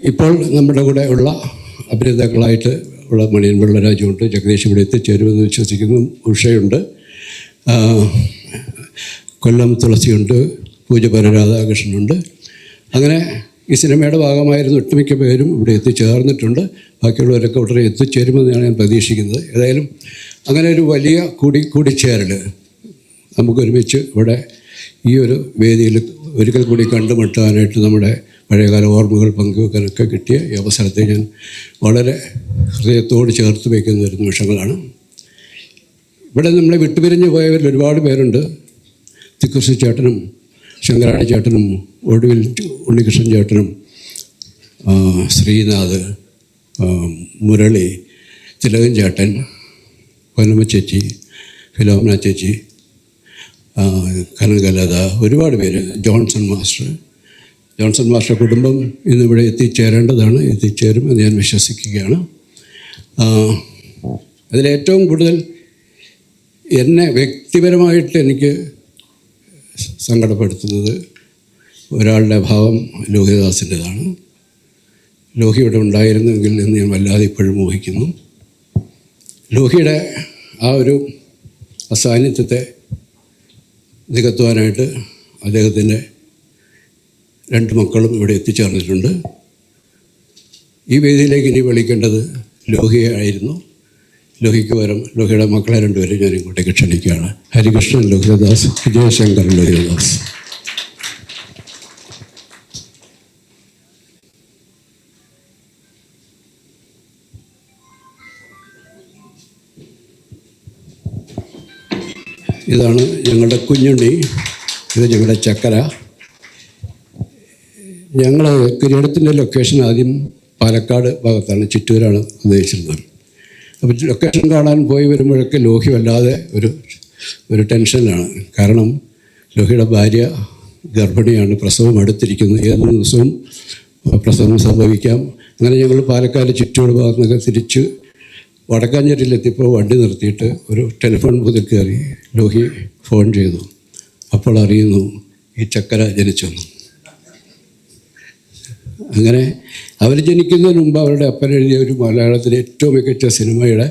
ഇപ്പോൾ നമ്മുടെ കൂടെ ഉള്ള അഭിനേതാക്കളായിട്ട് ഉള്ള മണിയൻ പിള്ളരാജുണ്ട്, ജഗദീഷ് ഇവിടെ എത്തിച്ചേരുമെന്ന് വിശ്വസിക്കുന്നു, ഉഷയുണ്ട്, കൊല്ലം തുളസിയുണ്ട്, പൂജപ്പര രാധാകൃഷ്ണനുണ്ട്. അങ്ങനെ ഈ സിനിമയുടെ ഭാഗമായിരുന്ന ഒട്ടുമിക്ക പേരും ഇവിടെ എത്തിച്ചേർന്നിട്ടുണ്ട്. ബാക്കിയുള്ളവരൊക്കെ ഉടനെ എത്തിച്ചേരുമെന്നാണ് ഞാൻ പ്രതീക്ഷിക്കുന്നത്. ഏതായാലും അങ്ങനെ ഒരു വലിയ കൂടിച്ചേരൽ നമുക്കൊരുമിച്ച് ഇവിടെ ഈ ഒരു വേദിയിൽ ഒരിക്കൽ കൂടി കണ്ടുമുട്ടാനായിട്ട് നമ്മുടെ പഴയകാല ഓർമ്മകൾ പങ്കുവെക്കാനൊക്കെ കിട്ടിയ ഈ അവസരത്തെ ഞാൻ വളരെ ഹൃദയത്തോട് ചേർത്ത് വയ്ക്കുന്ന ഒരു നിമിഷങ്ങളാണ്. ഇവിടെ നമ്മളെ വിട്ടുപിരിഞ്ഞ് പോയവരിൽ ഒരുപാട് പേരുണ്ട്. തിക്കുറിശി ചേട്ടനും ശങ്കരാടി ചേട്ടനും ഒടുവിൽ ഉണ്ണികൃഷ്ണൻ ചേട്ടനും ശ്രീനാഥ്, മുരളി, തിലകൻ ചേട്ടൻ, പൊന്നമ്മ ചേച്ചി, ഫിലോമിന ചേച്ചി, കനകലത, ഒരുപാട് പേര്, ജോൺസൺ മാസ്റ്റർ കുടുംബം ഇന്നിവിടെ എത്തിച്ചേരേണ്ടതാണ്, എത്തിച്ചേരും എന്ന് ഞാൻ വിശ്വസിക്കുകയാണ്. അതിലേറ്റവും കൂടുതൽ എന്നെ വ്യക്തിപരമായിട്ട് എനിക്ക് സങ്കടപ്പെടുത്തുന്നത് ഒരാളുടെ അഭാവം ലോഹിതദാസിൻ്റെതാണ്. ലോഹി ഇവിടെ ഉണ്ടായിരുന്നെങ്കിൽ എന്ന് ഞാൻ വല്ലാതെ ഇപ്പോഴും മോഹിക്കുന്നു. ലോഹിയുടെ ആ ഒരു അസാന്നിധ്യത്തെ നികത്തുവാനായിട്ട് അദ്ദേഹത്തിൻ്റെ 2 മക്കളും ഇവിടെ എത്തിച്ചേർന്നിട്ടുണ്ട്. ഈ വേദിയിലേക്ക് ഇനി വിളിക്കേണ്ടത് ലോഹിയെ ആയിരുന്നു. ലോഹിക്ക് പകരം ലോഹിയുടെ മക്കളെ 2 പേരും ഞാൻ ഇങ്ങോട്ടേക്ക് ക്ഷണിക്കുകയാണ്. ഹരികൃഷ്ണൻ ലോഹിതദാസ്, വിജയശങ്കർ ലോഹിതദാസ്. ഇതാണ് ഞങ്ങളുടെ കുഞ്ഞുണ്ണി, ഇത് ഞങ്ങളുടെ ചക്കര. ഞങ്ങൾ കിരീടത്തിൻ്റെ ലൊക്കേഷൻ ആദ്യം പാലക്കാട് ഭാഗത്താണ്, ചിറ്റൂരാണ് ഉദ്ദേശിച്ചിരുന്നത്. അപ്പോൾ ലൊക്കേഷൻ കാണാൻ പോയി വരുമ്പോഴൊക്കെ ലോഹി വല്ലാതെ ഒരു ടെൻഷനിലാണ്. കാരണം ലോഹിയുടെ ഭാര്യ ഗർഭിണിയാണ്, പ്രസവം അടുത്തിരിക്കുന്നു, ഏത് ദിവസവും പ്രസവം സംഭവിക്കാം. അങ്ങനെ ഞങ്ങൾ പാലക്കാട് ചിറ്റൂർ ഭാഗത്തു നിന്നൊക്കെ തിരിച്ച് വടക്കാഞ്ചേരിയിലെത്തിയപ്പോൾ വണ്ടി നിർത്തിയിട്ട് ഒരു ടെലിഫോൺ ബൂത്തിൽ കയറി ലോഹി ഫോൺ ചെയ്തു. അപ്പോൾ അറിയുന്നു ഈ ചക്കര ജനിച്ചെന്നു. അങ്ങനെ അവർ ജനിക്കുന്നതിന് മുമ്പ് അവരുടെ അപ്പൻ എഴുതിയ ഒരു മലയാളത്തിലെ ഏറ്റവും മികച്ച സിനിമയുടെ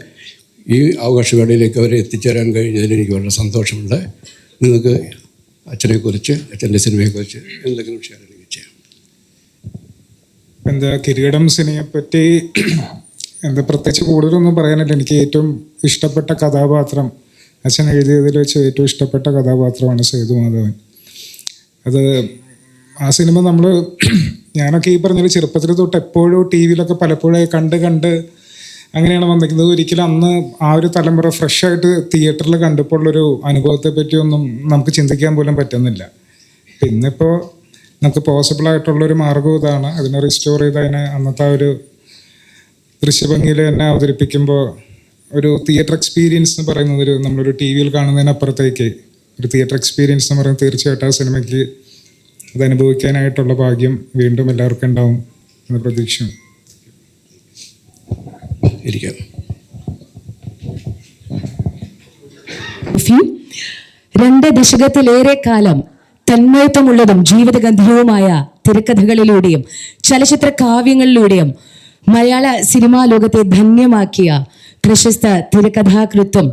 ഈ അവകാശവേളയിലേക്ക് അവരെ എത്തിച്ചേരാൻ കഴിഞ്ഞതിൽ എനിക്ക് വളരെ സന്തോഷമുണ്ട്. നിങ്ങൾക്ക് അച്ഛനെക്കുറിച്ച്, അച്ഛൻ്റെ സിനിമയെക്കുറിച്ച് എന്തെങ്കിലും ഷെയർ ചെയ്യാം? എന്താ കിരീടം സിനിമയെപ്പറ്റി എന്താ പ്രത്യേകിച്ച് കൂടുതലൊന്നും പറയാനില്ല. എനിക്ക് ഏറ്റവും ഇഷ്ടപ്പെട്ട കഥാപാത്രം, അച്ഛൻ എഴുതിയതിൽ വെച്ച് ഏറ്റവും ഇഷ്ടപ്പെട്ട കഥാപാത്രമാണ് സേതുമാധവൻ. അത് ആ സിനിമ ഞാനൊക്കെ ഈ പറഞ്ഞ ചെറുപ്പത്തിൽ തൊട്ട് എപ്പോഴും ടി വിയിലൊക്കെ പലപ്പോഴായി കണ്ട് അങ്ങനെയാണ് വന്നിരിക്കുന്നത്. ഒരിക്കലും അന്ന് ആ ഒരു തലമുറ ഫ്രഷായിട്ട് തിയേറ്ററിൽ കണ്ടപ്പോൾ ഉള്ളൊരു അനുഭവത്തെ പറ്റിയൊന്നും നമുക്ക് ചിന്തിക്കാൻ പോലും പറ്റുന്നില്ല. ഇന്നിപ്പോൾ നമുക്ക് പോസിബിളായിട്ടുള്ളൊരു മാർഗ്ഗം ഇതാണ്. അതിനെ റിസ്റ്റോർ ചെയ്ത് അതിനെ അന്നത്തെ ആ ഒരു ദൃശ്യഭംഗിയിൽ തന്നെ അവതരിപ്പിക്കുമ്പോൾ ഒരു തിയേറ്റർ എക്സ്പീരിയൻസ് എന്ന് പറയുന്നത് നമ്മളൊരു ടി വിയിൽ കാണുന്നതിനപ്പുറത്തേക്ക് ഒരു തിയേറ്റർ എക്സ്പീരിയൻസ് എന്ന് പറയുന്നത് തീർച്ചയായിട്ടും ആ സിനിമയ്ക്ക് അത് അനുഭവിക്കാനായിട്ടുള്ള ഭാഗ്യം വീണ്ടും എല്ലാവർക്കും ഉണ്ടാവും എന്ന പ്രതീക്ഷ. 2 ദശകത്തിലേറെ കാലം തന്മയത്വമുള്ളതും ജീവിതഗന്ധിയവുമായ തിരക്കഥകളിലൂടെയും ചലച്ചിത്ര കാവ്യങ്ങളിലൂടെയും മലയാള സിനിമാ ലോകത്തെ ധന്യമാക്കിയ പ്രശസ്ത തിരക്കഥാകൃത്തും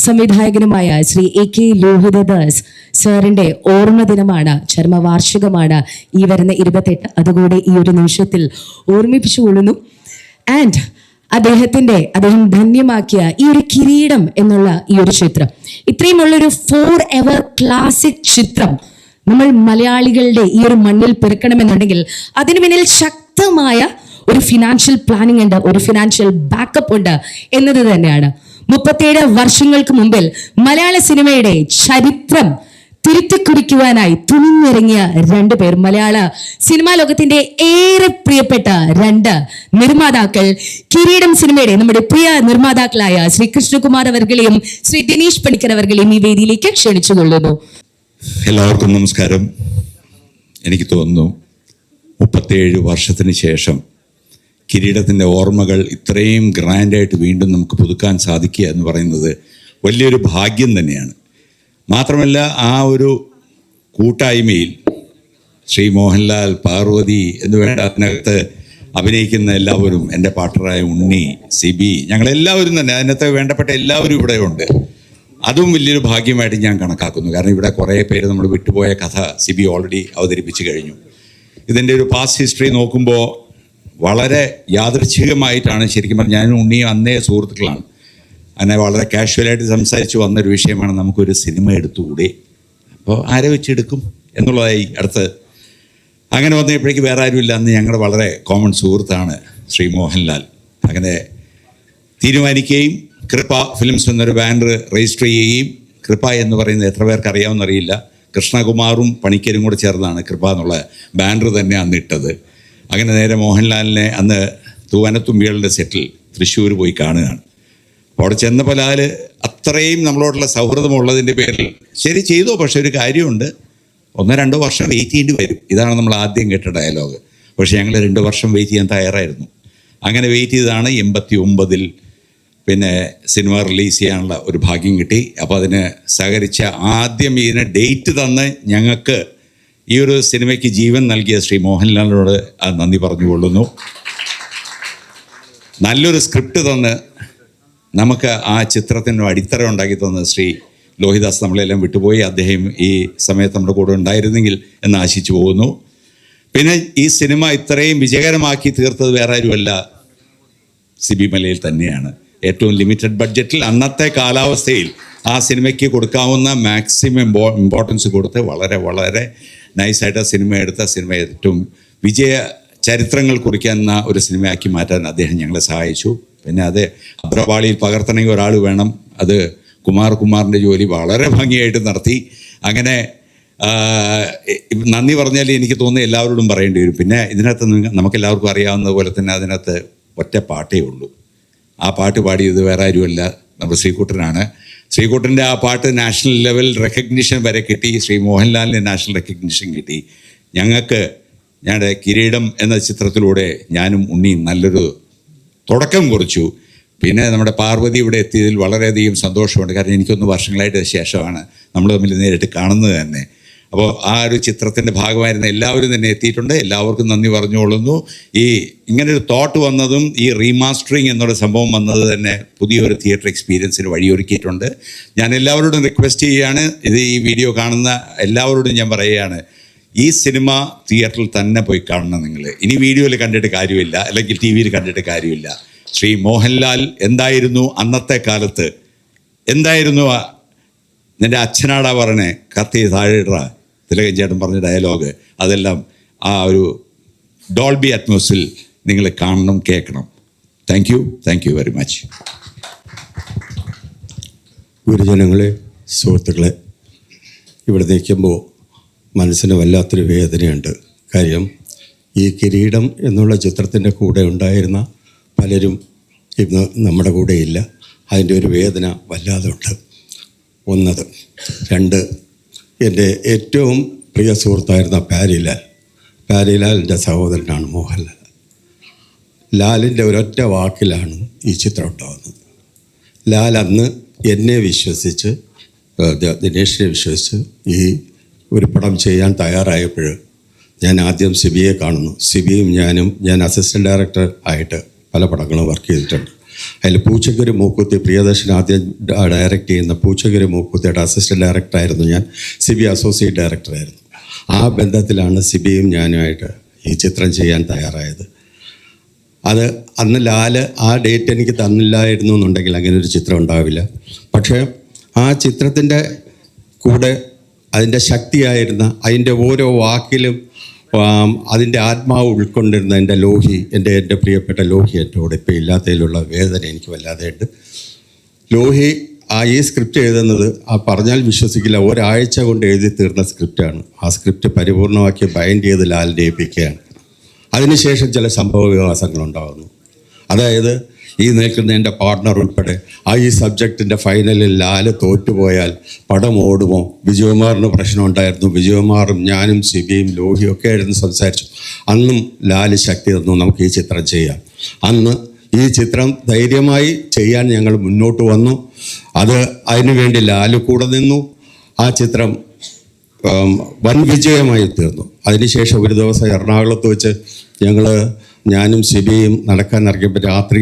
സംവിധായകനുമായ ശ്രീ AK ലോഹിതദാസ് സാറിന്റെ ഓർമ്മ ദിനമാണ്, ചരമവാർഷികമാണ് ഈ വരുന്ന 28. അതുകൂടെ ഈ ഒരു നിമിഷത്തിൽ ഓർമ്മിപ്പിച്ചുകൊള്ളുന്നു. ആൻഡ് അദ്ദേഹം ധന്യമാക്കിയ ഈ ഒരു കിരീടം എന്നുള്ള ഈ ഒരു ചിത്രം, ഇത്രയുമുള്ളൊരു ഫോർ എവർ ക്ലാസിക് ചിത്രം നമ്മൾ മലയാളികളുടെ ഈ ഒരു മണ്ണിൽ പിറക്കണമെന്നുണ്ടെങ്കിൽ അതിനു പിന്നിൽ ശക്തമായ ഒരു ഫിനാൻഷ്യൽ പ്ലാനിംഗ് ഉണ്ട്, ഒരു ഫിനാൻഷ്യൽ ബാക്കപ്പ് ഉണ്ട് എന്നത് തന്നെയാണ്. 37 വർഷങ്ങൾക്ക് മുമ്പിൽ മലയാള സിനിമയുടെ ചരിത്രം തിരുത്തിക്കുറിക്കുവാനായി തുനിഞ്ഞിറങ്ങിയ 2 പേർ, മലയാള സിനിമാ ലോകത്തിന്റെ ഏറെ പ്രിയപ്പെട്ട 2 നിർമ്മാതാക്കൾ, കിരീടം സിനിമയുടെ നമ്മുടെ പ്രിയ നിർമ്മാതാക്കളായ ശ്രീ കൃഷ്ണകുമാർ അവർകളെയും ശ്രീ ദിനേശ് പണിക്കർ അവർകളെയും ഈ വേദിയിലേക്ക് ക്ഷണിച്ചുകൊള്ളുന്നു. എല്ലാവർക്കും നമസ്കാരം. എനിക്ക് തോന്നുന്നു 37 വർഷത്തിന് ശേഷം കിരീടത്തിൻ്റെ ഓർമ്മകൾ ഇത്രയും ഗ്രാൻഡായിട്ട് വീണ്ടും നമുക്ക് പുതുക്കാൻ സാധിക്കുക എന്ന് പറയുന്നത് വലിയൊരു ഭാഗ്യം തന്നെയാണ്. മാത്രമല്ല ആ ഒരു കൂട്ടായ്മയിൽ ശ്രീ മോഹൻലാൽ, പാർവതി എന്ന് വേണ്ട അതിനകത്ത് അഭിനയിക്കുന്ന എല്ലാവരും, എൻ്റെ പാർട്ണറായ ഉണ്ണി, സിബി, ഞങ്ങളെല്ലാവരും തന്നെ അതിനകത്ത് വേണ്ടപ്പെട്ട എല്ലാവരും ഇവിടെ ഉണ്ട്. അതും വലിയൊരു ഭാഗ്യമായിട്ട് ഞാൻ കണക്കാക്കുന്നു. കാരണം ഇവിടെ കുറേ പേര് നമ്മൾ വിട്ടുപോയ കഥ സിബി ഓൾറെഡി അവതരിപ്പിച്ച് കഴിഞ്ഞു. ഇതിൻ്റെ ഒരു പാസ്റ്റ് ഹിസ്റ്ററി നോക്കുമ്പോൾ വളരെ യാദൃച്ഛികമായിട്ടാണ്, ശരിക്കും പറഞ്ഞാൽ ഞാനും ഉണ്ണിയും അന്നേ സുഹൃത്തുക്കളാണ്. അങ്ങനെ വളരെ കാഷ്വലായിട്ട് സംസാരിച്ച് വന്നൊരു വിഷയമാണ്, നമുക്കൊരു സിനിമ എടുത്തുകൂടെ, അപ്പോൾ ആരെ വെച്ചെടുക്കും എന്നുള്ളതായി അടുത്ത്. അങ്ങനെ വന്നപ്പോഴേക്ക് വേറെ ആരുമില്ല. അന്ന് ഞങ്ങളുടെ വളരെ കോമൺ സുഹൃത്താണ് ശ്രീ മോഹൻലാൽ. അങ്ങനെ തീരുമാനിക്കുകയും കൃപ ഫിലിംസ് എന്നൊരു ബാനർ രജിസ്റ്റർ ചെയ്യുകയും, കൃപ എന്ന് പറയുന്നത് എത്ര പേർക്ക് അറിയാമെന്നറിയില്ല, കൃഷ്ണകുമാറും പണിക്കരും കൂടെ ചേർന്നാണ് കൃപ എന്നുള്ള ബാനർ തന്നെ അന്ന് ഇട്ടത്. അങ്ങനെ നേരെ മോഹൻലാലിനെ അന്ന് തൂവനത്തുമ്പികളുടെ സെറ്റിൽ തൃശ്ശൂർ പോയി കാണുകയാണ്. അപ്പോൾ അവിടെ ചെന്നപ്പോൾ ലാൽ അത്രയും നമ്മളോടുള്ള സൗഹൃദമുള്ളതിൻ്റെ പേരിൽ ശരി ചെയ്തോ, പക്ഷെ ഒരു കാര്യമുണ്ട്, 1-2 വർഷം വെയിറ്റ് ചെയ്യേണ്ടി വരും. ഇതാണ് നമ്മൾ ആദ്യം കേട്ട ഡയലോഗ്. പക്ഷേ ഞങ്ങൾ 2 വർഷം വെയിറ്റ് ചെയ്യാൻ തയ്യാറായിരുന്നു. അങ്ങനെ വെയിറ്റ് ചെയ്താണ് 89-ൽ പിന്നെ സിനിമ റിലീസ് ചെയ്യാനുള്ള ഒരു ഭാഗ്യം കിട്ടി. അപ്പോൾ അതിന് സഹകരിച്ച, ആദ്യം ഇതിന് ഡേറ്റ് തന്ന് ഞങ്ങൾക്ക് ഈ ഒരു സിനിമയ്ക്ക് ജീവൻ നൽകിയ ശ്രീ മോഹൻലാലിനോട് നന്ദി പറഞ്ഞുകൊള്ളുന്നു. നല്ലൊരു സ്ക്രിപ്റ്റ് തന്ന് നമുക്ക് ആ ചിത്രത്തിന് അടിത്തറ ഉണ്ടാക്കി തന്ന ശ്രീ ലോഹിദാസ് നമ്മളെല്ലാം വിട്ടുപോയി. അദ്ദേഹം ഈ സമയത്ത് നമ്മുടെ കൂടെ ഉണ്ടായിരുന്നെങ്കിൽ എന്ന് ആശിച്ചു പോകുന്നു. പിന്നെ ഈ സിനിമ ഇത്രയും വിജയകരമാക്കി തീർത്തത് വേറെ ആരുമല്ല, സിബി മലയിൽ തന്നെയാണ്. ഏറ്റവും ലിമിറ്റഡ് ബഡ്ജറ്റിൽ അന്നത്തെ കാലാവസ്ഥയിൽ ആ സിനിമയ്ക്ക് കൊടുക്കാവുന്ന മാക്സിമം ഇമ്പോർട്ടൻസ് കൊടുത്ത് വളരെ വളരെ നൈസായിട്ട് സിനിമ എടുത്ത, സിനിമ ഏറ്റവും വിജയ ചരിത്രങ്ങൾ കുറിക്കുന്ന ഒരു സിനിമയാക്കി മാറ്റാൻ അദ്ദേഹം ഞങ്ങളെ സഹായിച്ചു. പിന്നെ അത് അബ്രപാളിയിൽ പകർത്തണമെങ്കിൽ ഒരാൾ വേണം. അത് കുമാറിൻ്റെ ജോലി വളരെ ഭംഗിയായിട്ട് നടത്തി. അങ്ങനെ നന്ദി പറഞ്ഞാൽ എനിക്ക് തോന്നുന്നു എല്ലാവരോടും പറയേണ്ടി വരും. പിന്നെ ഇതിനകത്ത് നമുക്കെല്ലാവർക്കും അറിയാവുന്ന പോലെ തന്നെ അതിനകത്ത് ഒറ്റ പാട്ടേ ഉള്ളൂ. ആ പാട്ട് പാടിയത് വേറെ ആരുമല്ല, നമ്മുടെ ശ്രീകുട്ടനാണ്. ശ്രീകുട്ടൻ്റെ ആ പാട്ട് നാഷണൽ ലെവൽ റെക്കഗ്നിഷൻ വരെ കിട്ടി. ശ്രീ മോഹൻലാലിന് നാഷണൽ റെക്കഗ്നിഷൻ കിട്ടി. ഞങ്ങളുടെ കിരീടം എന്ന ചിത്രത്തിലൂടെ ഞാനും ഉണ്ണിയും നല്ലൊരു തുടക്കം കുറിച്ചു. പിന്നെ നമ്മുടെ പാർവതി ഇവിടെ എത്തിയതിൽ വളരെയധികം സന്തോഷമുണ്ട്. കാരണം എനിക്കൊന്ന് വർഷങ്ങളായിട്ട് ശേഷമാണ് നമ്മൾ തമ്മിൽ നേരിട്ട് കാണുന്നത് തന്നെ. അപ്പോൾ ആ ഒരു ചിത്രത്തിൻ്റെ ഭാഗമായിരുന്ന എല്ലാവരും തന്നെ എത്തിയിട്ടുണ്ട്. എല്ലാവർക്കും നന്ദി പറഞ്ഞുകൊള്ളുന്നു. ഇങ്ങനൊരു തോട്ട് വന്നതും ഈ റീമാസ്റ്ററിങ് എന്നൊരു സംഭവം വന്നത് തന്നെ പുതിയൊരു തിയേറ്റർ എക്സ്പീരിയൻസിന് വഴിയൊരുക്കിയിട്ടുണ്ട്. ഞാൻ എല്ലാവരോടും റിക്വസ്റ്റ് ചെയ്യുകയാണ്, ഈ വീഡിയോ കാണുന്ന എല്ലാവരോടും ഞാൻ പറയുകയാണ്, ഈ സിനിമ തിയേറ്ററിൽ തന്നെ പോയി കാണണം. നിങ്ങൾ ഇനി വീഡിയോയിൽ കണ്ടിട്ട് കാര്യമില്ല, അല്ലെങ്കിൽ ടി വിയിൽ കണ്ടിട്ട് കാര്യമില്ല. ശ്രീ മോഹൻലാൽ എന്തായിരുന്നു അന്നത്തെ കാലത്ത്, എന്തായിരുന്നു നിൻ്റെ അച്ഛനാടാ പറഞ്ഞേ കത്തി താഴെയിട തിലകൻ ചേട്ടൻ പറഞ്ഞ ഡയലോഗ്, അതെല്ലാം ആ ഒരു ഡോൾബി അറ്റ്മോസ്ഫിയറിൽ നിങ്ങൾ കാണണം, കേൾക്കണം. Thank you very much. ഗുരുജനങ്ങളെ, സുഹൃത്തുക്കളെ, ഇവിടെ നിൽക്കുമ്പോൾ മനസ്സിന് വല്ലാത്തൊരു വേദനയുണ്ട്. കാര്യം ഈ കിരീടം എന്നുള്ള ചിത്രത്തിൻ്റെ കൂടെ ഉണ്ടായിരുന്ന പലരും ഇന്ന് നമ്മുടെ കൂടെ ഇല്ല. അതിൻ്റെ ഒരു വേദന വല്ലാതെ ഉണ്ട്. 1. 2, എൻ്റെ ഏറ്റവും പ്രിയ സുഹൃത്തായിരുന്ന പാരിലാലിൻ്റെ സഹോദരനാണ് മോഹൻലാൽ. ലാലിൻ്റെ ഒരൊറ്റ വാക്കിലാണ് ഈ ചിത്രം ഉണ്ടാകുന്നത്. ലാൽ അന്ന് എന്നെ വിശ്വസിച്ച്, ദിനേഷിനെ വിശ്വസിച്ച് ഈ ഒരു പടം ചെയ്യാൻ തയ്യാറായപ്പോൾ ഞാൻ ആദ്യം സിബിയെ കാണുന്നു. സിബിയും ഞാൻ അസിസ്റ്റൻറ്റ് ഡയറക്ടർ ആയിട്ട് പല പടങ്ങളും വർക്ക് ചെയ്തിട്ടുണ്ട്. അതിൽ പൂച്ചക്കൊരു മൂക്കുത്തി, പ്രിയദർശൻ ആദ്യം ഡയറക്റ്റ് ചെയ്യുന്ന പൂച്ചക്കൊരു മൂക്കുത്തിയുടെ അസിസ്റ്റൻറ്റ് ഡയറക്ടറായിരുന്നു ഞാൻ. സിബി അസോസിയേറ്റ് ഡയറക്ടറായിരുന്നു. ആ ബന്ധത്തിലാണ് സിബിയും ഞാനുമായിട്ട് ഈ ചിത്രം ചെയ്യാൻ തയ്യാറായത്. അത് അന്ന് ലാല് ആ ഡേറ്റ് എനിക്ക് തന്നില്ലായിരുന്നു എന്നുണ്ടെങ്കിൽ അങ്ങനെ ഒരു ചിത്രം ഉണ്ടാവില്ല. പക്ഷേ ആ ചിത്രത്തിൻ്റെ കൂടെ അതിൻ്റെ ശക്തിയായിരുന്ന, അതിൻ്റെ ഓരോ വാക്കിലും അതിൻ്റെ ആത്മാവ് ഉൾക്കൊണ്ടിരുന്ന എൻ്റെ പ്രിയപ്പെട്ട ലോഹി എൻ്റെ കൂടെ ഇപ്പോൾ ഇല്ലാത്തതിലുള്ള വേദന എനിക്ക് വല്ലാതെയുണ്ട്. ലോഹി ഈ സ്ക്രിപ്റ്റ് എഴുതുന്നത് പറഞ്ഞാൽ വിശ്വസിക്കില്ല, ഒരാഴ്ച കൊണ്ട് എഴുതി തീർന്ന സ്ക്രിപ്റ്റാണ്. ആ സ്ക്രിപ്റ്റ് പരിപൂർണമാക്കി ബൈൻഡ് ചെയ്ത് ലാലിനെ ഏൽപ്പിക്കുകയാണ്. അതിനുശേഷം ചില സംഭവ വികാസങ്ങളുണ്ടാകുന്നു. അതായത് ഈ നിൽക്കുന്ന എൻ്റെ പാർട്ട്ണർ ഉൾപ്പെടെ ഈ സബ്ജക്റ്റിൻ്റെ ഫൈനലിൽ ലാല് തോറ്റുപോയാൽ പടം ഓടുമോ? വിജയകുമാറിന് പ്രശ്നമുണ്ടായിരുന്നു. വിജയകുമാറും ഞാനും സിബിയും ലോഹിയും ഒക്കെ ആയിരുന്നു സംസാരിച്ചു. അന്നും ലാല് ശക്തി തന്നു, നമുക്ക് ഈ ചിത്രം ചെയ്യാം. അന്ന് ഈ ചിത്രം ധൈര്യമായി ചെയ്യാൻ ഞങ്ങൾ മുന്നോട്ട് വന്നു. അതിനുവേണ്ടി ലാല് കൂടെ നിന്നു. ആ ചിത്രം വൻ വിജയമായി തീർന്നു. അതിനുശേഷം ഒരു ദിവസം എറണാകുളത്ത് വെച്ച് ഞങ്ങൾ ഞാനും സിബിയും നടക്കാൻ ഇറങ്ങിയപ്പോൾ രാത്രി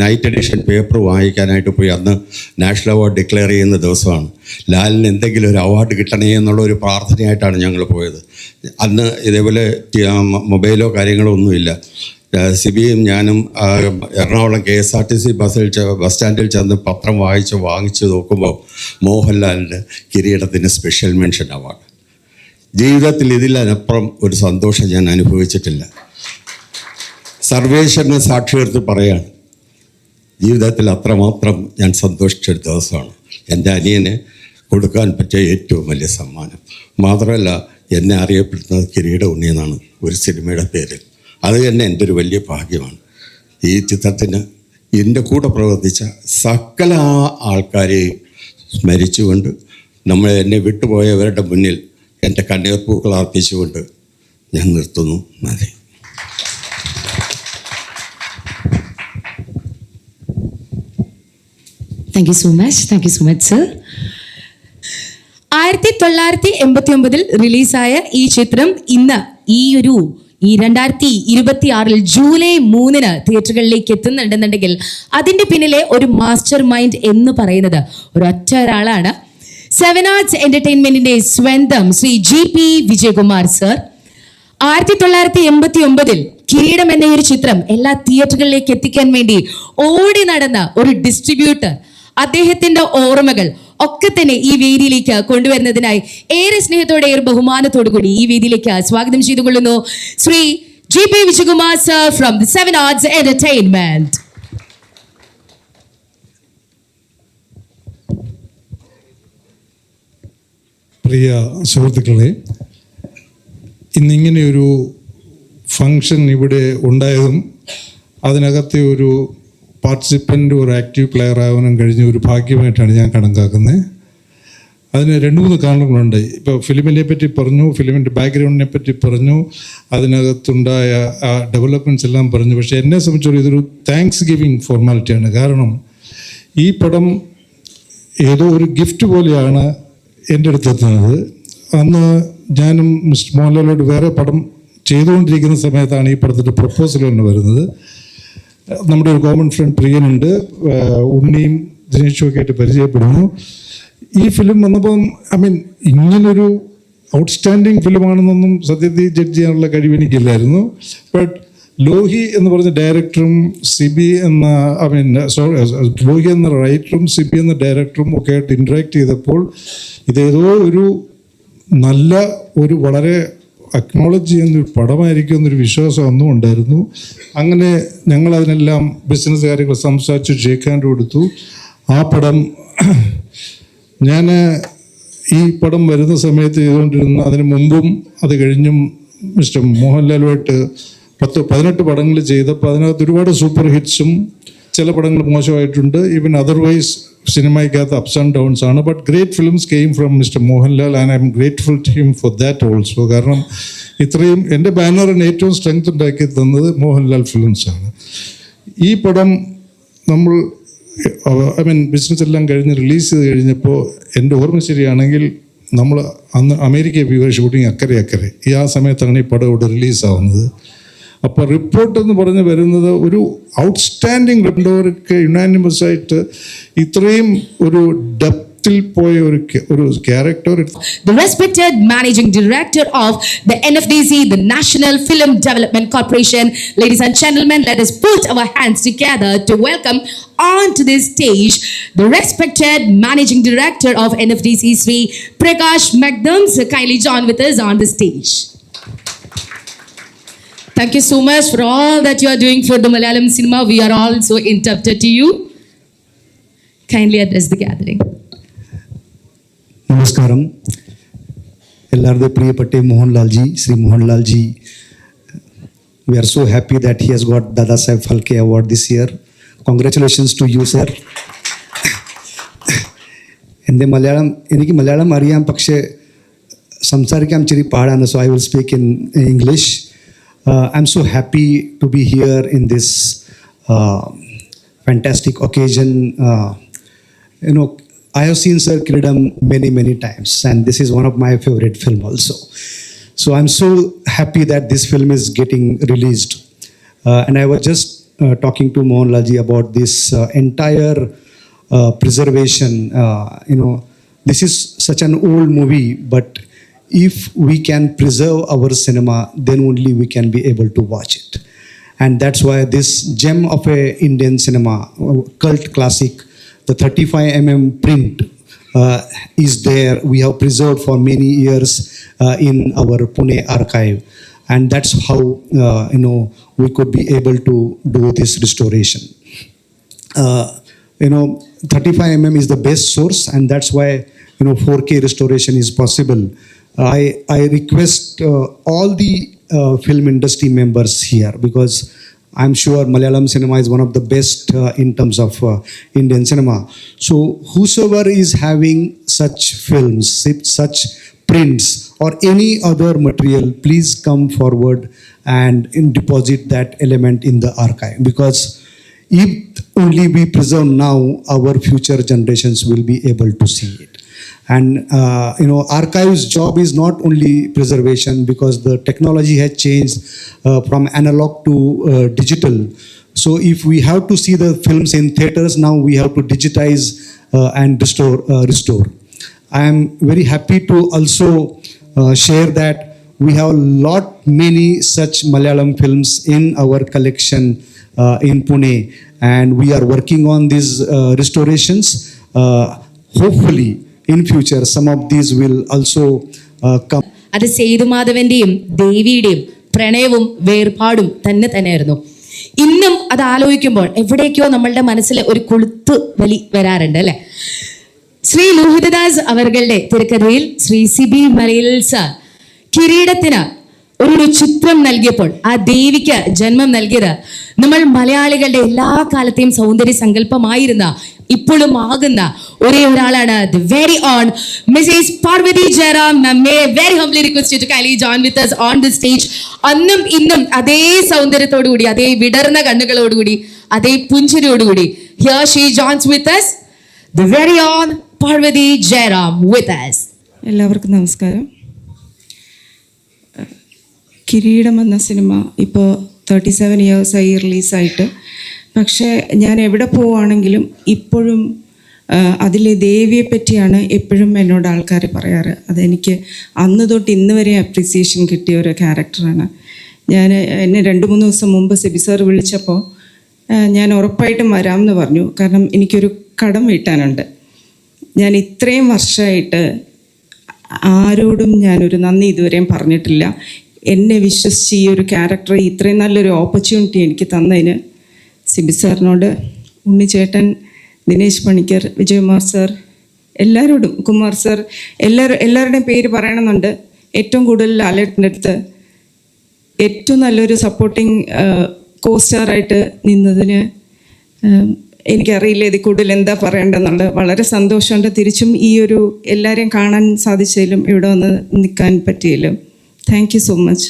നൈറ്റ് എഡിഷൻ പേപ്പർ വാങ്ങിക്കാനായിട്ട് പോയി. അന്ന് നാഷണൽ അവാർഡ് ഡിക്ലെയർ ചെയ്യുന്ന ദിവസമാണ്. ലാലിന് എന്തെങ്കിലും ഒരു അവാർഡ് കിട്ടണേ എന്നുള്ള ഒരു പ്രാർത്ഥനയായിട്ടാണ് ഞങ്ങൾ പോയത്. അന്ന് ഇതേപോലെ മൊബൈലോ കാര്യങ്ങളോ ഒന്നുമില്ല. സിബിയും ഞാനും എറണാകുളം KSRTC ബസ് സ്റ്റാൻഡിൽ ചെന്ന് പത്രം വാങ്ങിച്ച് നോക്കുമ്പോൾ മോഹൻലാലിൻ്റെ കിരീടത്തിന് സ്പെഷ്യൽ മെൻഷൻ അവാർഡ്. ജീവിതത്തിൽ ഇതിലപ്പുറം ഒരു സന്തോഷം ഞാൻ അനുഭവിച്ചിട്ടില്ല. സർവേശ്വരനെ സാക്ഷി എടുത്ത് പറയാണ്, ജീവിതത്തിൽ അത്രമാത്രം ഞാൻ സന്തോഷിച്ചൊരു ദിവസമാണ്. എൻ്റെ അനിയന് കൊടുക്കാൻ പറ്റിയ ഏറ്റവും വലിയ സമ്മാനം. മാത്രമല്ല, എന്നെ അറിയപ്പെടുന്നത് കിരീട ഉണ്ണി എന്നാണ് ഒരു സിനിമയുടെ പേര്. അത് തന്നെ എൻ്റെ ഒരു വലിയ ഭാഗ്യമാണ്. ഈ ചിത്രത്തിന് എൻ്റെ കൂടെ പ്രവർത്തിച്ച സകല ആൾക്കാരെയും സ്മരിച്ചുകൊണ്ട് എന്നെ വിട്ടുപോയവരുടെ മുന്നിൽ എൻ്റെ കണ്ണീർപ്പൂക്കൾ അർപ്പിച്ചുകൊണ്ട് ഞാൻ നിർത്തുന്നു. നന്ദി. Thank you so much sir. 1989 റിലീസായ ഈ ചിത്രം ഇന്ന് ഈ 2026 ജൂലൈ 3 തിയേറ്ററുകളിലേക്ക് എത്തുന്നുണ്ടെന്നുണ്ടെങ്കിൽ അതിന്റെ പിന്നിലെ ഒരു മാസ്റ്റർ മൈൻഡ് എന്ന് പറയുന്നത് ഒരൊറ്റ ഒരാളാണ്. 7 Arts എന്റർടൈൻമെന്റിന്റെ സ്വന്തം ശ്രീ GP വിജയകുമാർ സർ. 1989 കിരീടം എന്ന ഒരു ചിത്രം എല്ലാ തിയേറ്ററുകളിലേക്ക് എത്തിക്കാൻ വേണ്ടി ഓടി നടന്ന ഒരു ഡിസ്ട്രിബ്യൂട്ടർ, അദ്ദേഹത്തിന്റെ ഓർമ്മകൾ ഒക്കെ തന്നെ ഈ വേദിയിലേക്ക് കൊണ്ടുവരുന്നതിനായി ഏറെ സ്നേഹത്തോടെ ഏറെ ബഹുമാനത്തോടു കൂടി ഈ വേദിയിലേക്ക് സ്വാഗതം ചെയ്തുകൊള്ളുന്നു Shri GP Vijayakumar sir from the 7 Arts entertainment. പ്രിയ സുഹൃത്തുക്കളെ, ഇന്നിങ്ങനെയൊരു ഫങ്ഷൻ ഇവിടെ ഉണ്ടായതും അതിനകത്തെ ഒരു പാർട്ടിസിപ്പൻ്റ് ഒരു ആക്റ്റീവ് പ്ലെയർ ആവാനും കഴിഞ്ഞ ഒരു ഭാഗ്യമായിട്ടാണ് ഞാൻ കണക്കാക്കുന്നത്. അതിന് 2-3 കാരണങ്ങളുണ്ട്. ഇപ്പോൾ ഫിലിമിനെ പറ്റി പറഞ്ഞു, ഫിലിമിൻ്റെ ബാക്ക്ഗ്രൗണ്ടിനെ പറ്റി പറഞ്ഞു, അതിനകത്തുണ്ടായ ഡെവലപ്മെൻറ്റ്സ് എല്ലാം പറഞ്ഞു. പക്ഷേ എന്നെ സംബന്ധിച്ചോളം ഇതൊരു താങ്ക്സ് ഗിവിങ് ഫോർമാലിറ്റിയാണ്. കാരണം ഈ പടം ഏതോ ഒരു ഗിഫ്റ്റ് പോലെയാണ് എൻ്റെ അടുത്തെത്തുന്നത്. അന്ന് ഞാനും മിസ്റ്റർ മോഹൻലാലോട് വേറെ പടം ചെയ്തുകൊണ്ടിരിക്കുന്ന സമയത്താണ് ഈ പടത്തിൻ്റെ പ്രപ്പോസൽ തന്നെ വരുന്നത്. നമ്മുടെ ഒരു കോമൺ ഫ്രണ്ട് പ്രിയനുണ്ട്, ഉണ്ണിയും ദിനേശും ഒക്കെ ആയിട്ട് പരിചയപ്പെടുന്നു. ഈ ഫിലിം വന്നപ്പം ഇങ്ങനൊരു ഔട്ട്സ്റ്റാൻഡിങ് ഫിലിമാണെന്നൊന്നും സത്യത്തിൽ ജഡ്ജ് ചെയ്യാനുള്ള കഴിവ് എനിക്കില്ലായിരുന്നു. ബട്ട് ലോഹി എന്ന് പറഞ്ഞ ഡയറക്ടറും സിബി എന്ന ലോഹി എന്ന റൈറ്ററും സിബി എന്ന ഡയറക്ടറും ഒക്കെ ആയിട്ട് ഇൻട്രാക്ട് ചെയ്തപ്പോൾ ഇതേതോ ഒരു നല്ല ഒരു വളരെ അക്നോളജ് ചെയ്യുന്നൊരു പടമായിരിക്കും എന്നൊരു വിശ്വാസം അന്നും ഉണ്ടായിരുന്നു. അങ്ങനെ ഞങ്ങൾ അതിനെല്ലാം ബിസിനസ് കാര്യങ്ങൾ സംസാരിച്ച് ഷേക്ക് കൊടുത്തു. ആ പടം ഞാൻ ഈ പടം വരുന്ന സമയത്ത് ചെയ്തുകൊണ്ടിരുന്ന, അതിന് മുമ്പും അത് കഴിഞ്ഞും മിസ്റ്റർ മോഹൻലാലുമായിട്ട് 10-18 പടങ്ങൾ ചെയ്തപ്പോൾ അതിനകത്ത് ഒരുപാട് സൂപ്പർ ഹിറ്റ്സും ചില പടങ്ങൾ മോശമായിട്ടുണ്ട്. ഈവൻ അതർവൈസ് സിനിമയ്ക്കകത്ത് അപ്സ് ആൻഡ് ഡൗൺസ് ആണ്. But great films came from mister Mohanlal and I am grateful to him for that also. കാരണം ഇത്രയും എൻ്റെ ബാനറിന് ഏറ്റവും സ്ട്രെങ്ത് ഉണ്ടാക്കി തന്നത് മോഹൻലാൽ ഫിലിംസാണ്. ഈ പടം നമ്മൾ ബിസിനസ് എല്ലാം കഴിഞ്ഞ് റിലീസ് ചെയ്ത് കഴിഞ്ഞപ്പോൾ എൻ്റെ ഓർമ്മ ശരിയാണെങ്കിൽ നമ്മൾ അന്ന് അമേരിക്കയിൽ പോയി ഷൂട്ടിങ് അക്കരെ ഈ ആ സമയത്താണ് ഈ പടം ഇവിടെ റിലീസാവുന്നത്. അപ്പോൾ റിപ്പോർട്ട് എന്ന് പറഞ്ഞ് വരുന്നത് ഒരു ഔട്ട്സ്റ്റാൻഡിങ് റിപ്പോർട്ടർക്ക് യുനാനിമസ് ആയിട്ട് ഇത്രയും ഒരു ഡെപ്തിൽ പോയ ഒരു character. The respected managing director of the NFDC, the National Film Development Corporation. Ladies and gentlemen, let us put our hands together to welcome onto this stage the respected managing director of NFDC, Sri Prakash Magdum. So kindly join with us on the stage. Thank you so much for all that you are doing for the Malayalam cinema. We are all so indebted to you. Kindly address the gathering. നമസ്കാരം. എല്ലാവരുടെയും പ്രിയപ്പെട്ട മോഹൻലാൽജി, Shri മോഹൻലാൽജി, we are so happy that he has got Dada Saheb Phalke award this year. Congratulations to you, sir. എനിക്ക് മലയാളം അറിയാം, പക്ഷേ സംസാരിക്കാൻ ഇച്ചിരി പാടാണ്. So I will speak in English. I'm so happy to be here in this fantastic occasion. I have seen Sir Kiridam many times, and this is one of my favorite film also. So I'm so happy that this film is getting released. And I was just talking to Mohanlalji about this entire preservation. This is such an old movie, but if we can preserve our cinema, then only we can be able to watch it. And that's why this gem of a Indian cinema, cult classic, the 35mm print is there. We have preserved for many years in our Pune archive. And that's how, we could be able to do this restoration. 35mm is the best source, and that's why, 4K restoration is possible. I request all the film industry members here, because I'm sure Malayalam cinema is one of the best in terms of Indian cinema. So whosoever is having such films, such prints or any other material, please come forward and deposit that element in the archive, because if only we preserve now, our future generations will be able to see it. And archives job is not only preservation, because the technology has changed from analog to digital. So if we have to see the films in theaters, now we have to digitize and restore. I am very happy to also share that we have many such Malayalam films in our collection in Pune, and we are working on these restorations. Hopefully in future some of these will also come. അത് സേതുമാധവന്റെയും ദേവിയുടെയും പ്രണയവും വേർപാടും തന്നെയായിരുന്നു. ഇന്നും അത് ആലോചിക്കുമ്പോൾ എവിടേക്കോ നമ്മളുടെ മനസ്സിൽ ഒരു കൊളുത്ത് വലി വരാറുണ്ട് അല്ലെ. ശ്രീ ലോഹിതദാസ് അവരുടെ തിരക്കഥയിൽ ശ്രീ സിബി മലയിൽ സാർ കിരീടത്തിന് ഒരു ചിത്രം നൽകിയപ്പോൾ ആ ദേവിക്ക് ജന്മം നൽകിയത് നമ്മൾ മലയാളികളുടെ എല്ലാ കാലത്തെയും സൗന്ദര്യ സങ്കല്പമായിരുന്ന ഇപ്പോഴും ആകുന്ന ഒരേ ഒരാളാണ് the very own Mrs Parvathy Jayaram. Very humbly request to kindly join with us on the stage. അന്നും ഇന്നും അതേ സൗന്ദര്യത്തോടുകൂടി, അതേ വിടർന്ന കണ്ണുകളോടുകൂടി, അതേ പുഞ്ചിരിയോടുകൂടി here she joins with us, the very own Parvathi Jayaram with us. എല്ലാവർക്കും നമസ്കാരം. കിരീടം എന്ന സിനിമ ഇപ്പോൾ 37 ഇയേഴ്സായി റിലീസായിട്ട്. പക്ഷേ ഞാൻ എവിടെ പോവുകയാണെങ്കിലും ഇപ്പോഴും അതിലെ ദേവിയെ പറ്റിയാണ് എപ്പോഴും എന്നോട് ആൾക്കാർ പറയാറ്. അതെനിക്ക് അന്ന് തൊട്ട് ഇന്ന് വരെ അപ്രീസിയേഷൻ കിട്ടിയ ഒരു ക്യാരക്ടറാണ്. എന്നെ 2-3 ദിവസം മുമ്പ് സിബി സാർ വിളിച്ചപ്പോൾ ഞാൻ ഉറപ്പായിട്ടും വരാമെന്ന് പറഞ്ഞു. കാരണം എനിക്കൊരു കടം വീട്ടാനുണ്ട്. ഞാൻ ഇത്രയും വർഷമായിട്ട് ആരോടും ഞാനൊരു നന്ദി ഇതുവരെയും പറഞ്ഞിട്ടില്ല. എന്നെ വിശ്വസിച്ച് ഈ ഒരു ക്യാരക്ടർ, ഇത്രയും നല്ലൊരു ഓപ്പർച്യൂണിറ്റി എനിക്ക് തന്നതിന് സിബി സാറിനോട്, ഉണ്ണിച്ചേട്ടൻ, ദിനേശ് പണിക്കർ, വിജയകുമാർ സാർ, എല്ലാവരോടും, കുമാർ സാർ, എല്ലാവരുടെയും പേര് പറയണമെന്നുണ്ട്. ഏറ്റവും കൂടുതൽ ലാലേട്ടൻ്റെ അടുത്ത് ഏറ്റവും നല്ലൊരു സപ്പോർട്ടിങ് കോസ്റ്റാറായിട്ട് നിന്നതിന് എനിക്കറിയില്ല ഇതിൽ കൂടുതൽ എന്താ പറയേണ്ടതെന്നുള്ളത്. വളരെ സന്തോഷമുണ്ട്. തിരിച്ചും ഈ ഒരു എല്ലാവരെയും കാണാൻ സാധിച്ചതിലും ഇവിടെ വന്ന് നിൽക്കാൻ പറ്റിയല്ലോ. Thank you so much.